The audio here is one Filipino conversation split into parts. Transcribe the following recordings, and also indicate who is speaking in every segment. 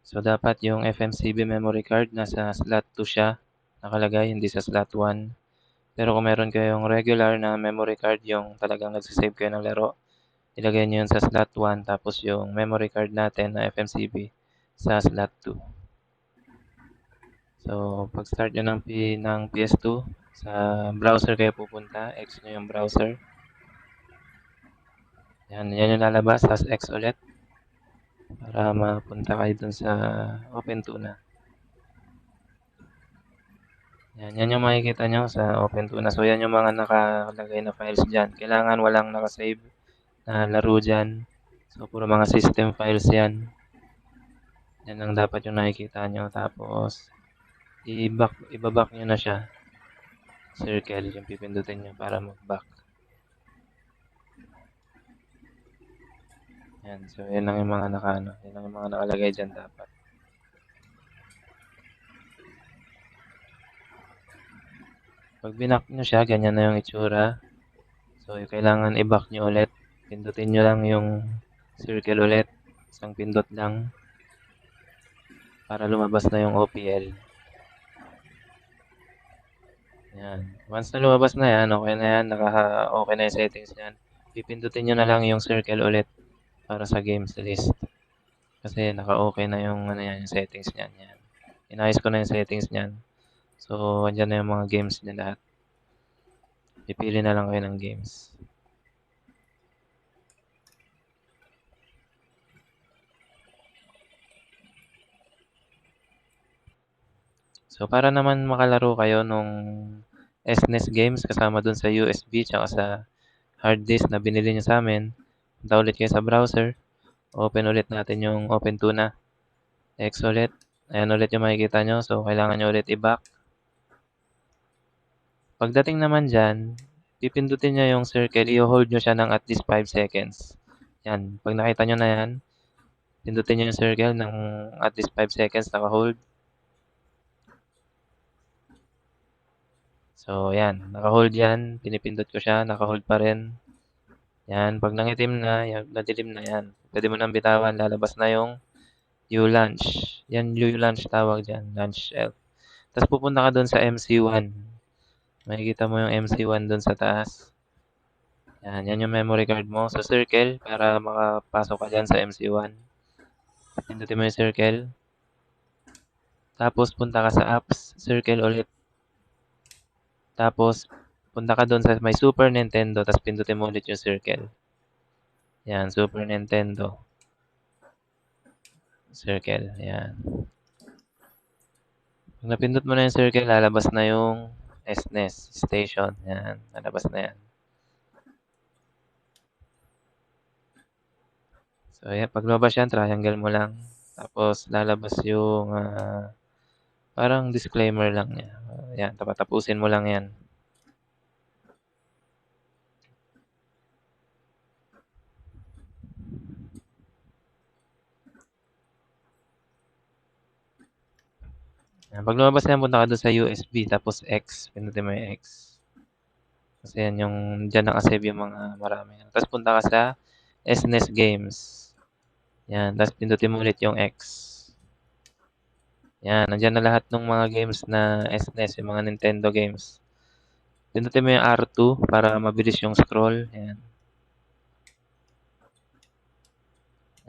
Speaker 1: So, dapat yung FMCB memory card nasa slot 2 siya nakalagay, hindi sa slot 1. Pero kung meron kayong regular na memory card, yung talagang nagsasave kayo ng laro, ilagay nyo yun sa slot 1, tapos yung memory card natin na FMCB sa slot 2. So, pag-start nyo ng PS2, sa browser kayo pupunta, X nyo yung browser. Yan yung lalabas, tapos X ulit, para mapunta kayo dun sa Open2na. Yan yung makikita nyo sa Open2na. So, yan yung mga nakalagay na files dyan. Kailangan walang nakasave na laro dyan. So, puro mga system files yan. Yan ang dapat yung nakikita nyo. Tapos, ibaback nyo na siya. Circle yung pipindutin nyo para mag-back. Yan. So, yan lang yung mga yan lang yung mga nakalagay dyan dapat. Pag binak nyo siya, ganyan na yung itsura. So, kailangan i-back nyo ulit. Pindutin nyo lang yung circle ulit. Isang pindot lang. Para lumabas na yung OPL. Yan. Once na lumabas na yan, okay na yan. Okay na yung settings yan. Pipindutin nyo na lang yung circle ulit para sa games list. Kasi naka-okay na yung, yung settings niyan. Yan. Inayos ko na yung settings niyan. So, andyan na yung mga games niya lahat. Pipili na lang kayo ng games. So, para naman makalaro kayo nung SNES games kasama dun sa USB tsaka sa hard disk na binili nyo sa amin, punta ulit kayo sa browser. Open ulit natin yung Open2na. X ulit. Ayan ulit yung makikita nyo. So, kailangan nyo ulit i-back. Pagdating naman dyan, pipindutin nyo yung circle. I-hold nyo siya ng at least 5 seconds. Yan. Pag nakita nyo na yan, pindutin nyo yung circle ng at least 5 seconds naka-hold. So, yan. Naka-hold yan. Pinipindot ko siya. Naka-hold pa rin. Yan. Pag nangitim na, nadilim na yan. Pwede mo nang bitawan. Lalabas na yung U-Launch. Yan, U-Launch tawag dyan. Launch Elf. Tapos pupunta ka doon sa MC1. Makikita mo yung MC1 doon sa taas. Yan yung memory card mo. So, circle para makapasok ka dyan sa MC1. Pindutin mo yung circle. Tapos, punta ka sa apps. Circle ulit. Tapos, punta ka doon sa may Super Nintendo. Tapos, pindutin mo ulit yung circle. Yan, Super Nintendo. Circle. Yan. Pag napindot mo na yung circle, lalabas na yung SNES station. Yan, lalabas na yan. So, yan. Pag lumabas yan, triangle mo lang. Tapos, lalabas yung parang disclaimer lang niya. Yan, tapusin mo lang yan. Yan. Pag lumabas yan, punta ka doon sa USB, tapos X. Pindutin mo yung X. Kasi yan yung, dyan nakasave yung mga marami. Tapos punta ka sa SNES Games. Yan, tapos pindutin mo ulit yung X. Yan, nandyan na lahat ng mga games na SNES, yung mga Nintendo games. Pindutin mo yung R2 para mabilis yung scroll. Yan.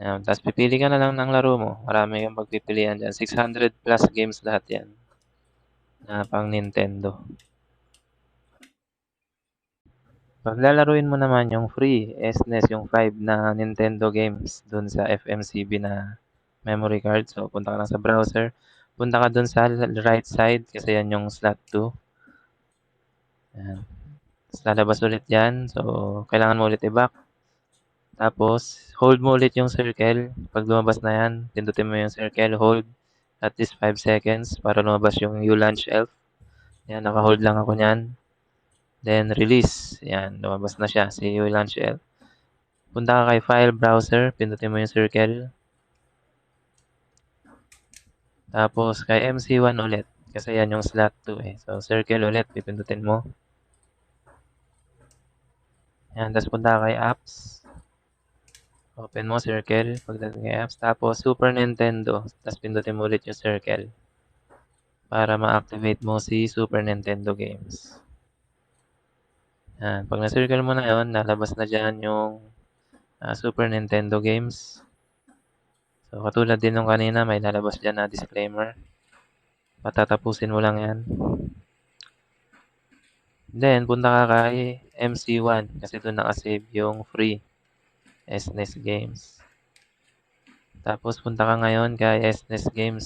Speaker 1: Yan. Tapos pipili ka na lang ng laro mo. Marami yung pagpipilian dyan. 600 plus games lahat yan. Na pang Nintendo. Pag lalaruin mo naman yung free SNES, yung 5 na Nintendo games dun sa FMCB na memory card. So, punta ka lang sa browser. Punta ka dun sa right side kasi yan yung slot 2. Yan. Tapos lalabas ulit yan. So, kailangan mo ulit i-back. Tapos, hold mo ulit yung circle. Pag lumabas na yan, pindutin mo yung circle, hold at least 5 seconds para lumabas yung U-Launch Elf. Yan, naka-hold lang ako nyan. Then, release. Yan, lumabas na siya, si U-Launch Elf. Punta ka kay File Browser, pindutin mo yung circle. Tapos, kay MC1 ulit. Kasi yan yung slot 2 eh. So, circle ulit, pipindutin mo. Yan, tapos punta ka kay Apps. Open mo circle pagdating kay apps. Tapos Super Nintendo. Tapos pindutin mo ulit yung circle. Para ma-activate mo si Super Nintendo games. Yan. Pag na-circle mo na yun, lalabas na dyan yung Super Nintendo games. So, katulad din nung kanina, may lalabas dyan na disclaimer. Patatapusin mo lang yan. Then, punta ka kay MC1 kasi doon nakasave yung free SNES games. Tapos, punta ka ngayon kay SNES games.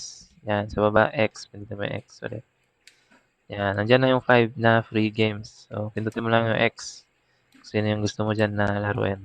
Speaker 1: Yan, sa baba, X. Pindutin mo yung X ulit. Yan, nandyan na yung 5 na free games. So, pindutin mo lang yung X. Kung sino yung gusto mo dyan na laruin.